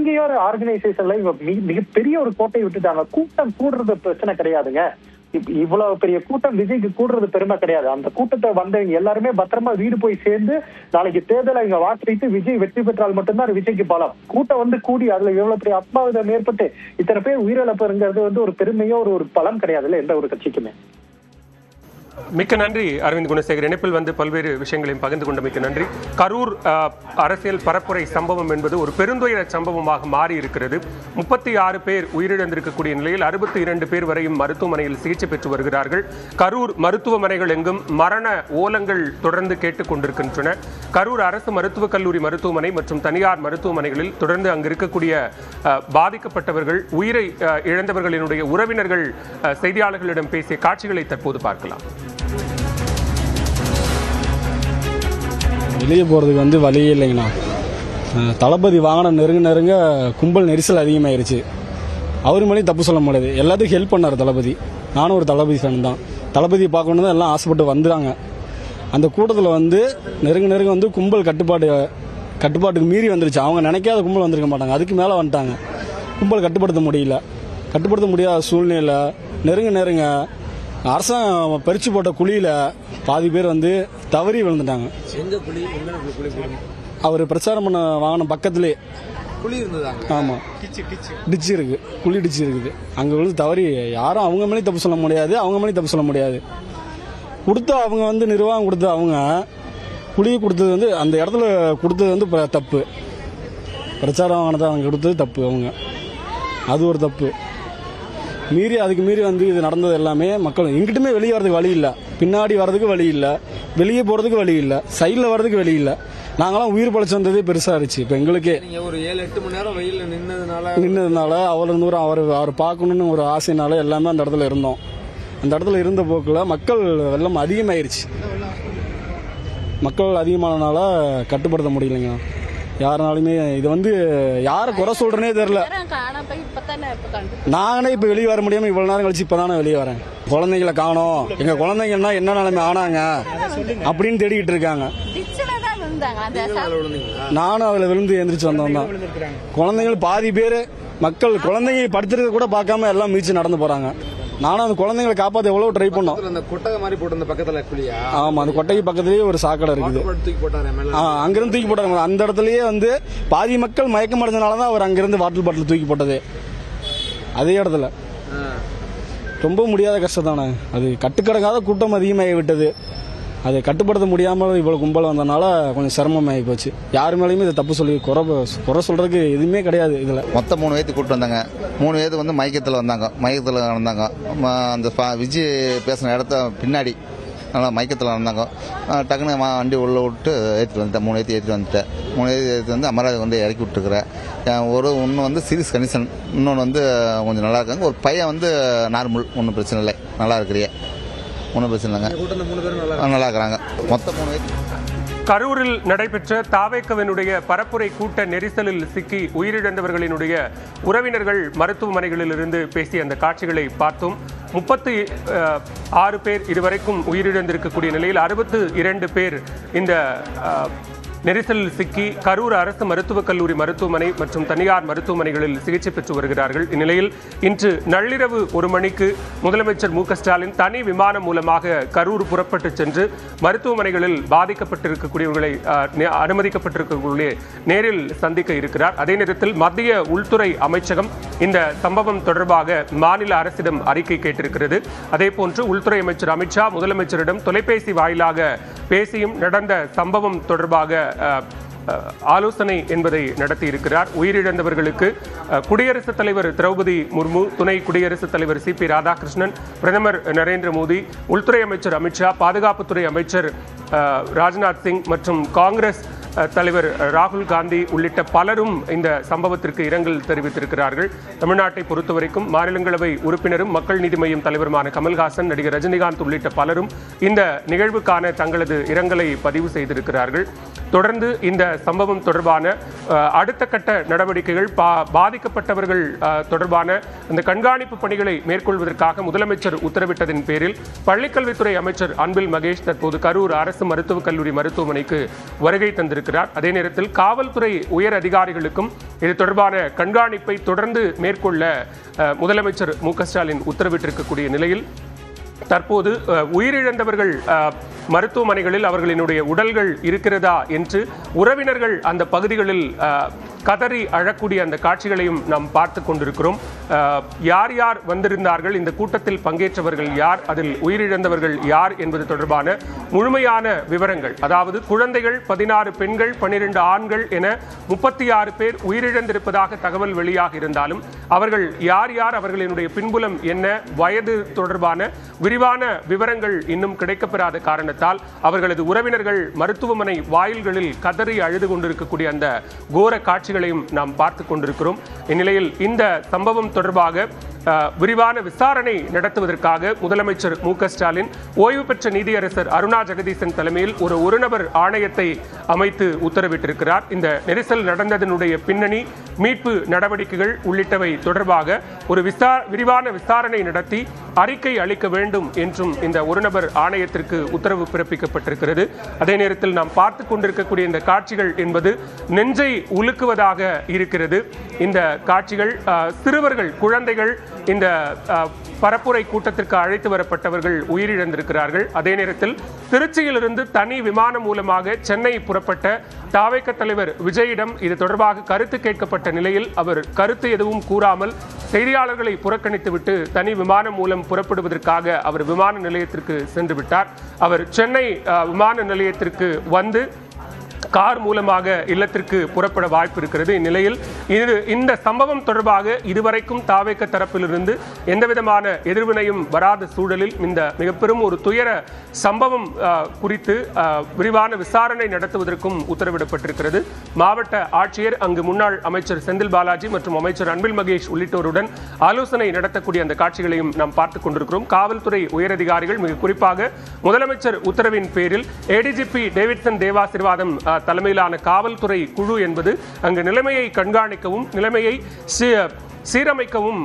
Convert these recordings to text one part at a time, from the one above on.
எங்கேயோ ஒரு ஆர்கனைசேஷன்ல மிகப்பெரிய ஒரு கோட்டையை விட்டுட்டாங்க. கூட்டம் கூடுறது பிரச்சனை கிடையாதுங்க. இவ்வளவு பெரிய கூட்டம் விஜய்க்கு கூடுறது பெருமை கிடையாது. அந்த கூட்டத்தை வந்தவங்க எல்லாருமே பத்திரமா வீடு போய் சேர்ந்து நாளைக்கு தேர்தலை இங்க வாக்களித்து விஜய் வெற்றி பெற்றால் மட்டும்தான் விஜய்க்கு பலம். கூட்டம் கூடி அதுல எவ்வளவு பெரிய அப்பாவிதம் ஏற்பட்டு இத்தனை பேர் உயிரிழப்புங்கிறது ஒரு பெருமையோ ஒரு பலம் கிடையாதுல்ல எந்த ஒரு கட்சிக்குமே. மிக்க நன்றி அரவிந்த் குணசேகர். இணைப்பில் வந்து பல்வேறு விஷயங்களையும் பகிர்ந்து கொண்ட மிக்க நன்றி. கரூர் அரசியல் பரப்புரை சம்பவம் என்பது ஒரு பெருந்துயர சம்பவமாக மாறி இருக்கிறது. 36 பேர் உயிரிழந்திருக்கக்கூடிய நிலையில் 62 பேர் வரையும் மருத்துவமனையில் சிகிச்சை பெற்று வருகிறார்கள். கரூர் மருத்துவமனைகள் எங்கும் மரண ஓலங்கள் தொடர்ந்து கேட்டுக் கொண்டிருக்கின்றன. கரூர் அரசு மருத்துவக் கல்லூரி மருத்துவமனை மற்றும் தனியார் மருத்துவமனைகளில் தொடர்ந்து அங்கு இருக்கக்கூடிய பாதிக்கப்பட்டவர்கள், உயிரை இழந்தவர்களினுடைய உறவினர்கள் செய்தியாளர்களிடம் பேசிய காட்சிகளை தற்போது பார்க்கலாம். வெளியே போகிறதுக்கு வழியே இல்லைங்கண்ணா. தளபதி வாகனம் நெருங்க கும்பல் நெரிசல் அதிகமாயிருச்சு. அவர் மேலேயும் தப்பு சொல்ல முடியாது. எல்லாத்துக்கும் ஹெல்ப் பண்ணார் தளபதி. நானும் ஒரு தளபதி ஃபேன் தான். தளபதியை பார்க்கணும் தான் எல்லாம் ஆசைப்பட்டு வந்துடுறாங்க. அந்த கூட்டத்தில் நெருங்க கும்பல் கட்டுப்பாட்டுக்கு மீறி வந்துருச்சு. அவங்க நினைக்காத கும்பல் வந்திருக்க மாட்டாங்க, அதுக்கு மேலே வந்துட்டாங்க. கும்பல் கட்டுப்படுத்த முடியாத சூழ்நிலை. நெருங்க அரசாங்கம் பறிச்சு போட்ட குழியில பாதி பேர் தவறி விழுந்துட்டாங்க. அவர் பிரச்சாரம் பண்ண வாகனம் பக்கத்திலே குழி இருந்தது. ஆமா, டிச்சு இருக்கு, குழி டிச்சு இருக்குது. அங்க விழுந்து தவறி யாரும் அவங்க மேலே தப்பு சொல்ல முடியாது, அவங்க மேலே தப்பு சொல்ல முடியாது. கொடுத்த அவங்க நிர்வாகம் கொடுத்த அவங்க குழியை கொடுத்தது அந்த இடத்துல கொடுத்தது தப்பு. பிரச்சார வாகனத்தை அவங்க கொடுத்தது தப்பு. அவங்க அது ஒரு தப்பு. அதுக்கு மீறி இது நடந்தது எல்லாமே மக்கள் எங்கிட்டுமே வெளியே வரதுக்கு வழி இல்லை, பின்னாடி வர்றதுக்கு வழி இல்லை, வெளியே போறதுக்கு வழி இல்லை, சைடில் வர்றதுக்கு வழி இல்லை. நாங்களாம் உயிர் பழச்சு வந்ததே பெருசா இருந்துச்சு. இப்போ எங்களுக்கே ஒரு 7-8 மணி நேரம் வெயில நின்னதுனால அவர் பார்க்கணும்னு ஒரு ஆசைனால எல்லாமே அந்த இடத்துல இருந்தோம். அந்த இடத்துல இருந்த போக்குல மக்கள் வெள்ளம் அதிகமாயிருச்சு. மக்கள் அதிகமானனால கட்டுப்படுத்த முடியலைங்க யாருனாலுமே. இது யாரை குறை சொல்றேனே தெரியல. நானே இப்ப வெளியே வர முடியாம இவ்வளவு நேரம் கழிச்சு இப்பதானே வெளியே வரேன். குழந்தைங்களை காணோம், எங்க குழந்தைங்கன்னா என்ன நிலைமை ஆனாங்க அப்படின்னு தேடிக்கிட்டு இருக்காங்க. நானும் அதுல விழுந்து எந்திரிச்சு வந்தோம் தான். குழந்தைகள் பாதி பேரு மக்கள் குழந்தைங்க படுத்துறது கூட பார்க்காம எல்லாம் மீச்சு நடந்து போறாங்க. நானும் அந்த குழந்தைங்களை காப்பாற்ற எவ்வளவு ட்ரை பண்ணோம். ஆமா, அந்த கொட்டைக்கு பக்கத்துலயே ஒரு சாக்கடை இருக்குது. அங்கிருந்து தூக்கி போட்டாங்க. அந்த இடத்துலயே பாதி மக்கள் மயக்கம் அடைஞ்சனாலதான் அவர் அங்கிருந்து வாட்டர் பாட்டில் தூக்கி போட்டது. அதே இடத்துல ரொம்ப முடியாத கஷ்டம் தானே. அது கட்டுக்கடங்காத கூட்டம் அதிகமாகி விட்டது. அதை கட்டுப்படுத்த முடியாமல் இவ்வளவு கும்பல் வந்தனால கொஞ்சம் சிரமமாகி போச்சு. யாரு மேலேயுமே இதை தப்பு சொல்லி குறை சொல்றதுக்கு எதுவுமே கிடையாது. இதுல மொத்தம் 3 பேர்த்து கூப்பிட்டு வந்தாங்க. 3 பேர்த்து மயக்கத்தில் வந்தாங்க. அந்த விஜய் பேசின இடத்த பின்னாடி நல்லா மயக்கத்தில் வந்தாங்க. டக்குன்னு வண்டி உள்ள விட்டு ஏற்றிட்டு வந்துட்டேன். 3 பேர்த்து ஏற்றிட்டு வந்துட்டேன். 3 பேர்த்து ஏற்றி அமராவதி இறக்கி விட்டுருக்குறேன். ஒன்று சீரியஸ் கண்டிஷன், இன்னொன்று கொஞ்சம் நல்லா இருக்காங்க. ஒரு பையன் நார்மல், ஒன்றும் பிரச்சனை இல்லை, நல்லா இருக்கிறிய, ஒன்றும் பிரச்சனை இல்லைங்க, நல்லா இருக்கிறாங்க. மொத்தம் 3 பேர். கரூரில் நடைபெற்ற தாவேக்கவினுடைய பரப்புரை கூட்ட நெரிசலில் சிக்கி உயிரிழந்தவர்களினுடைய உறவினர்கள் மருத்துவமனைகளிலிருந்து பேசிய அந்த காட்சிகளை பார்த்தோம். 36 பேர் இதுவரைக்கும் உயிரிழந்திருக்கக்கூடிய நிலையில் 62 பேர் இந்த நெரிசலில் சிக்கி கரூர் அரசு மருத்துவக் கல்லூரி மருத்துவமனை மற்றும் தனியார் மருத்துவமனைகளில் சிகிச்சை பெற்று வருகிறார்கள். இந்நிலையில் இன்று நள்ளிரவு 1 மணிக்கு முதலமைச்சர் மு க ஸ்டாலின் தனி விமானம் மூலமாக கரூர் புறப்பட்டு சென்று மருத்துவமனைகளில் பாதிக்கப்பட்டிருக்கக்கூடியவர்களை அனுமதிக்கப்பட்டிருக்கக்கூடிய நேரில் சந்திக்க இருக்கிறார். அதே நேரத்தில் மத்திய உள்துறை அமைச்சகம் இந்த சம்பவம் தொடர்பாக மாநில அரசிடம் அறிக்கை கேட்டிருக்கிறது. அதேபோன்று உள்துறை அமைச்சர் அமித்ஷா முதலமைச்சரிடம் தொலைபேசி வாயிலாக பேசியும் நடந்த சம்பவம் தொடர்பாக ஆலோசனை என்பதை நடத்தியிருக்கிறார். உயிரிழந்தவர்களுக்கு குடியரசுத் தலைவர் திரௌபதி முர்மு, துணை குடியரசுத் தலைவர் சி பி ராதாகிருஷ்ணன், பிரதமர் நரேந்திர மோடி, உள்துறை அமைச்சர் அமித்ஷா, பாதுகாப்புத்துறை அமைச்சர் ராஜ்நாத் சிங் மற்றும் காங்கிரஸ் தலைவர் ராகுல் காந்தி உள்ளிட்ட பலரும் இந்த சம்பவத்திற்கு இரங்கல் தெரிவித்திருக்கிறார்கள். தமிழ்நாட்டை பொறுத்தவரைக்கும் மாநிலங்களவை உறுப்பினரும் மக்கள் நீதி மய்யம் தலைவருமான கமல்ஹாசன், நடிகர் ரஜினிகாந்த் உள்ளிட்ட பலரும் இந்த நிகழ்வுக்கான தங்களது இரங்கலை பதிவு செய்திருக்கிறார்கள். தொடர்ந்து இந்த சம்பவம் தொடர்பான அடுத்த கட்ட நடவடிக்கைகள் பாதிக்கப்பட்டவர்கள் தொடர்பான இந்த கண்காணிப்பு பணிகளை மேற்கொள்வதற்காக முதலமைச்சர் உத்தரவிட்டதன் பேரில் பள்ளிக்கல்வித்துறை அமைச்சர் அன்பில் மகேஷ் தற்போது கரூர் அரசு மருத்துவக் கல்லூரி மருத்துவமனைக்கு வருகை தந்திருக்கிறார். அதே நேரத்தில் காவல்துறை உயர் அதிகாரிகளுக்கும் இது தொடர்பான கண்காணிப்பை தொடர்ந்து மேற்கொள்ள முதலமைச்சர் மு.க.ஸ்டாலின் உத்தரவிட்டிருக்கக்கூடிய நிலையில் தற்போது உயிரிழந்தவர்கள் மருத்துவமனைகளில் அவர்களினுடைய உடல்கள் இருக்கிறதா என்று உறவினர்கள் அந்த பகுதிகளில் கதறி அழக்கூடிய அந்த காட்சிகளையும் நாம் பார்த்து கொண்டிருக்கிறோம். யார் யார் வந்திருந்தார்கள், இந்த கூட்டத்தில் பங்கேற்றவர்கள் யார், அதில் உயிரிழந்தவர்கள் யார் என்பது தொடர்பான முழுமையான விவரங்கள், அதாவது குழந்தைகள் 16 பெண்கள் 12 ஆண்கள் என 36 பேர் உயிரிழந்திருப்பதாக தகவல் வெளியாக இருந்தாலும் அவர்கள் யார் யார், அவர்களினுடைய பின்புலம் என்ன, வயது தொடர்பான விரிவான விவரங்கள் இன்னும் கிடைக்கப்பெறாத காரணத்தால் அவர்களது உறவினர்கள் மருத்துவமனை வாயில்களில் கதறி அழுது கொண்டிருக்கக்கூடிய அந்த கோர காட்சிகளையும் நாம் பார்த்து கொண்டிருக்கிறோம். இந்நிலையில் இந்த சம்பவம் தொடர்பாக விரிவான விசாரணை நடத்துவதற்காக முதலமைச்சர் மு.க.ஸ்டாலின் ஓய்வு பெற்ற நீதியரசர் அருணா ஜெகதீசன் தலைமையில் ஒரு நபர் ஆணையத்தை அமைத்து உத்தரவிட்டிருக்கிறார். இந்த நெரிசல் நடந்ததனுடைய பின்னணி, மீட்பு நடவடிக்கைகள் உள்ளிட்டவை தொடர்பாக ஒரு விரிவான விசாரணை நடத்தி அறிக்கை அளிக்க வேண்டும் என்றும் இந்த ஒரு நபர் ஆணையத்திற்கு உத்தரவு பிறப்பிக்கப்பட்டிருக்கிறது. அதே நேரத்தில் நாம் பார்த்து கொண்டிருக்கக்கூடிய இந்த காட்சிகள் என்பது நெஞ்சை உலுக்குவதாக இருக்கிறது. இந்த காட்சிகள் சிறுவர்கள், குழந்தைகள் இந்த பரப்புரை கூட்டத்திற்கு அழைத்து வரப்பட்டவர்கள் உயிரிழந்திருக்கிறார்கள். அதே நேரத்தில் திருச்சியிலிருந்து தனி விமானம் மூலமாக சென்னை புறப்பட்ட தாவேக தலைவர் விஜயிடம் இது தொடர்பாக கருத்து கேட்கப்பட்ட நிலையில் அவர் கருத்து எதுவும் கூறாமல் செய்தியாளர்களை புறக்கணித்துவிட்டு தனி விமானம் மூலம் புறப்படுவதற்காக அவர் விமான நிலையத்திற்கு சென்று விட்டார். அவர் சென்னை விமான நிலையத்திற்கு வந்து கார் மூலமாக இல்லத்திற்கு புறப்பட வாய்ப்பு இருக்கிறது. இந்நிலையில் இந்த சம்பவம் தொடர்பாக இதுவரைக்கும் தாவேக தரப்பிலிருந்து எந்தவிதமான எதிர்வினையும் வராத சூழலில் இந்த மிக பெரும் ஒரு துயர சம்பவம் குறித்து விரிவான விசாரணை நடத்துவதற்கும் உத்தரவிடப்பட்டிருக்கிறது. மாவட்ட ஆட்சியர், அங்கு முன்னாள் அமைச்சர் செந்தில் பாலாஜி மற்றும் அமைச்சர் அன்பில் மகேஷ் உள்ளிட்டோருடன் ஆலோசனை நடத்தக்கூடிய அந்த காட்சிகளையும் நாம் பார்த்துக் கொண்டிருக்கிறோம். காவல்துறை உயரதிகாரிகள், மிக குறிப்பாக முதலமைச்சர் உத்தரவின் பேரில் ஏடிஜிபி டேவிட்சன் தேவாசீர்வாதம் தலைமையிலான காவல்துறை குழு என்பது அங்கு நிலைமையை கண்காணிக்கவும் நிலைமையை சீரமைக்கவும்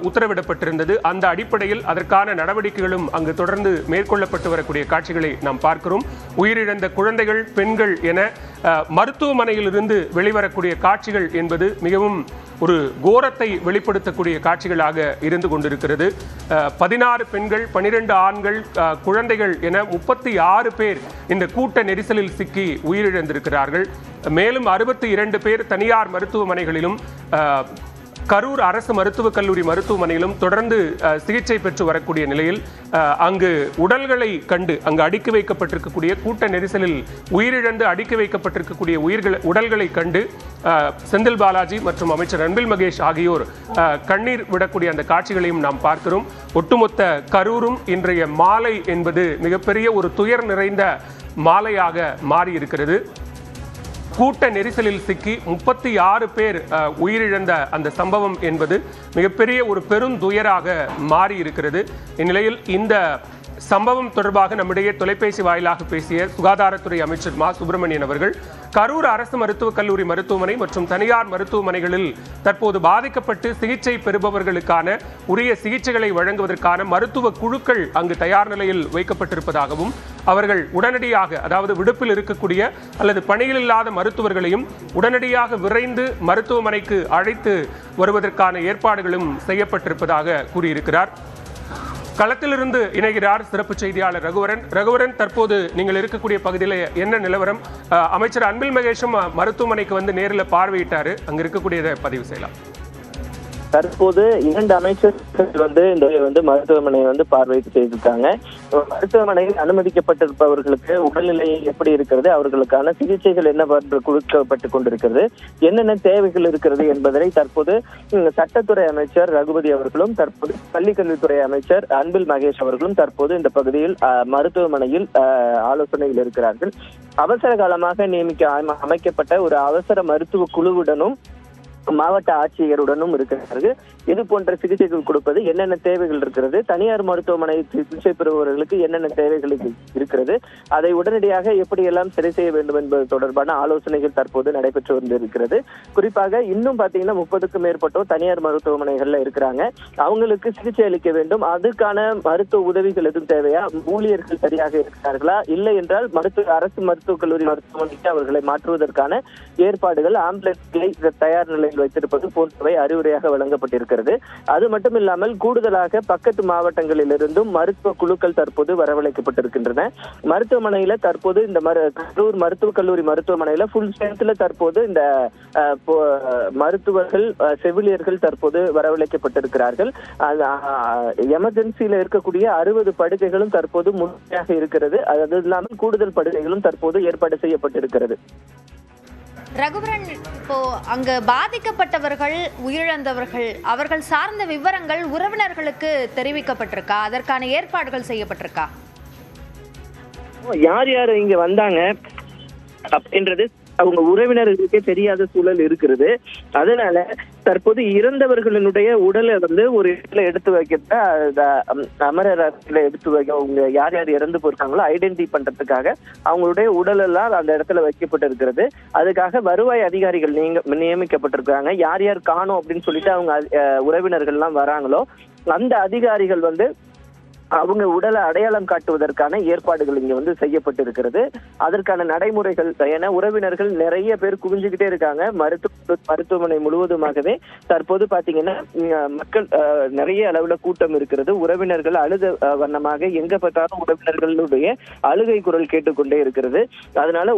உத்தரவிடப்பட்டிருந்தது. அந்த அடிப்படையில் அதற்கான நடவடிக்கைகளும் அங்கு தொடர்ந்து மேற்கொள்ளப்பட்டு வரக்கூடிய காட்சிகளை நாம் பார்க்கிறோம். உயிரிழந்த குழந்தைகள், பெண்கள் என மருத்துவமனையிலிருந்து வெளிவரக்கூடிய காட்சிகள் என்பது மிகவும் ஒரு கோரத்தை வெளிப்படுத்தக்கூடிய காட்சிகளாக இருந்து கொண்டிருக்கிறது. 16 பெண்கள், 12 ஆண்கள், குழந்தைகள் என 36 பேர் இந்த கூட்ட நெரிசலில் சிக்கி உயிரிழந்திருக்கிறார்கள். மேலும் 62 பேர் தனியார் மருத்துவமனைகளிலும் கரூர் அரசு மருத்துவக் கல்லூரி மருத்துவமனையிலும் தொடர்ந்து சிகிச்சை பெற்று வரக்கூடிய நிலையில் அங்கு உடல்களை கண்டு, அங்கு அடுக்கி வைக்கப்பட்டிருக்கக்கூடிய கூட்ட நெரிசலில் உயிரிழந்து அடுக்கி வைக்கப்பட்டிருக்கக்கூடிய உடல்களை கண்டு செந்தில் பாலாஜி மற்றும் அமைச்சர் அன்பில் மகேஷ் ஆகியோர் கண்ணீர் விடக்கூடிய அந்த காட்சிகளையும் நாம் பார்க்கிறோம். ஒட்டுமொத்த கரூரும் இன்றைய மாலை என்பது மிகப்பெரிய ஒரு துயர் நிறைந்த மாலையாக மாறியிருக்கிறது. கூட்ட நெரிசலில் சிக்கி 36 பேர் உயிரிழந்த அந்த சம்பவம் என்பது மிகப்பெரிய ஒரு பெருந்துயராக மாறி இருக்கிறது. இந்நிலையில் இந்த சம்பவம் தொடர்பாக நம்முடைய தொலைபேசி வாயிலாக பேசிய சுகாதாரத்துறை அமைச்சர் மா சுப்பிரமணியன் அவர்கள் கரூர் அரசு மருத்துவக் கல்லூரி மருத்துவமனை மற்றும் தனியார் மருத்துவமனைகளில் தற்போது பாதிக்கப்பட்டு சிகிச்சை பெறுபவர்களுக்கான உரிய சிகிச்சைகளை வழங்குவதற்கான மருத்துவ குழுக்கள் அங்கு தயார் நிலையில் வைக்கப்பட்டிருப்பதாகவும் அவர்கள் உடனடியாக, அதாவது விடுப்பில் இருக்கக்கூடிய அல்லது பணியில் இல்லாத மருத்துவர்களையும் உடனடியாக விரைந்து மருத்துவமனைக்கு அழைத்து வருவதற்கான ஏற்பாடுகளும் செய்யப்பட்டிருப்பதாக கூறியிருக்கிறார். களத்திலிருந்து இணைகிறார் சிறப்பு செய்தியாளர் ரகுவரன். தற்போது நீங்கள் இருக்கக்கூடிய பகுதியில் என்ன நிலவரம்? அமைச்சர் அன்பில் மகேஷும் மருத்துவமனைக்கு வந்து நேரில் பார்வையிட்டாரு, அங்க இருக்கக்கூடியதை பதிவு செய்யலாம். தற்போது 2 அமைச்சர்கள் இந்த மருத்துவமனையை பார்வையிட்டு செய்திருக்காங்க. மருத்துவமனையில் அனுமதிக்கப்பட்டிருப்பவர்களுக்கு உடல்நிலை எப்படி இருக்கிறது, அவர்களுக்கான சிகிச்சைகள் என்ன கொடுக்கப்பட்டுக் கொண்டிருக்கிறது, என்னென்ன தேவைகள் இருக்கிறது என்பதனை தற்போது சட்டத்துறை அமைச்சர் ரகுபதி அவர்களும் தற்போது பள்ளிக்கல்வித்துறை அமைச்சர் அன்பில் மகேஷ் அவர்களும் தற்போது இந்த பகுதியில் மருத்துவமனையில் ஆலோசனையில் இருக்கிறார்கள். அவசர காலமாக அமைக்கப்பட்ட ஒரு அவசர மருத்துவ குழுவுடனும் மாவட்ட ஆட்சியருடனும் இருக்கிறார்கள். இது போன்ற சிகிச்சைகள் கொடுப்பது என்னென்ன தேவைகள் இருக்கிறது, தனியார் மருத்துவமனை சிகிச்சை பெறுபவர்களுக்கு என்னென்ன தேவைகள் இருக்கிறது, அதை உடனடியாக எப்படியெல்லாம் சரி செய்ய வேண்டும் என்பது தொடர்பான ஆலோசனைகள் தற்போது நடைபெற்று வந்திருக்கிறது. குறிப்பாக இன்னும் பாத்தீங்கன்னா 30க்கும் மேற்பட்டோர் தனியார் மருத்துவமனைகள்ல இருக்கிறாங்க. அவங்களுக்கு சிகிச்சை அளிக்க வேண்டும். அதுக்கான மருத்துவ உதவிகள் எதுவும் தேவையா, ஊழியர்கள் சரியாக இருக்கிறார்களா, இல்லை என்றால் அரசு மருத்துவக் கல்லூரி மருத்துவமனைக்கு அவர்களை மாற்றுவதற்கான ஏற்பாடுகள், ஆம்புலன்ஸ்களை தயார் நிலையில் வைத்திருப்பது போன்றவை அறிவுரையாக வழங்கப்பட்டிருக்கிறது. அது மட்டும் இல்லாமல் கூடுதலாக பக்கத்து மாவட்டங்களிலிருந்தும் மருத்துவ குழுக்கள் தற்போது வரவழைக்கப்பட்டிருக்கின்றன. மருத்துவமனையில தற்போது இந்த கரூர் மருத்துவக் கல்லூரி மருத்துவமனையில ஃபுல் ஸ்ட்ரென்த்ல தற்போது இந்த மருத்துவர்கள், செவிலியர்கள் தற்போது வரவழைக்கப்பட்டிருக்கிறார்கள். எமர்ஜென்சியில இருக்கக்கூடிய 60 படுக்கைகளும் தற்போது முழுமையாக இருக்கிறது. அது இல்லாமல் கூடுதல் படுக்கைகளும் தற்போது ஏற்பாடு செய்யப்பட்டிருக்கிறது. ரகுவரன், இப்போ அங்கு பாதிக்கப்பட்டவர்கள், உயிரிழந்தவர்கள், அவர்கள் சார்ந்த விவரங்கள் உறவினர்களுக்கு தெரிவிக்கப்பட்டிருக்கா? அதற்கான ஏற்பாடுகள் செய்யப்பட்டிருக்கா? யார் யார் இங்க வந்தாங்க அப்படின்றது அவங்க உறவினர்களுக்கே தெரியாத சூழல் இருக்கிறது. அதனால தற்போது இறந்தவர்களினுடைய உடலை ஒரு இடத்துல எடுத்து வைக்க, அமரர் எடுத்து வைக்க, அவங்க யார் யார் இறந்து போயிருக்காங்களோ ஐடென்டிஃபை பண்றதுக்காக அவங்களுடைய உடல் எல்லாம் அந்த இடத்துல வைக்கப்பட்டிருக்கிறது. அதுக்காக வருவாய் அதிகாரிகள் நியமிக்கப்பட்டிருக்காங்க. யார் யார் காணோம் அப்படின்னு சொல்லிட்டு அவங்க உறவினர்கள் எல்லாம் வராங்களோ அந்த அதிகாரிகள் அவங்க உடலை அடையாளம் காட்டுவதற்கான ஏற்பாடுகள் இங்க செய்யப்பட்டிருக்கிறது. அதற்கான நடைமுறைகள், என உறவினர்கள் நிறைய பேர் குவிஞ்சுக்கிட்டே இருக்காங்க. மருத்துவமனை முழுவதுமாகவே தற்போது பாத்தீங்கன்னா மக்கள் நிறைய அளவுல கூட்டம் இருக்கிறது. உறவினர்கள் அழுத வண்ணமாக எங்க பார்த்தாலும் உறவினர்களுடைய அழுகை குரல் கேட்டுக்கொண்டே இருக்கிறது. அதனால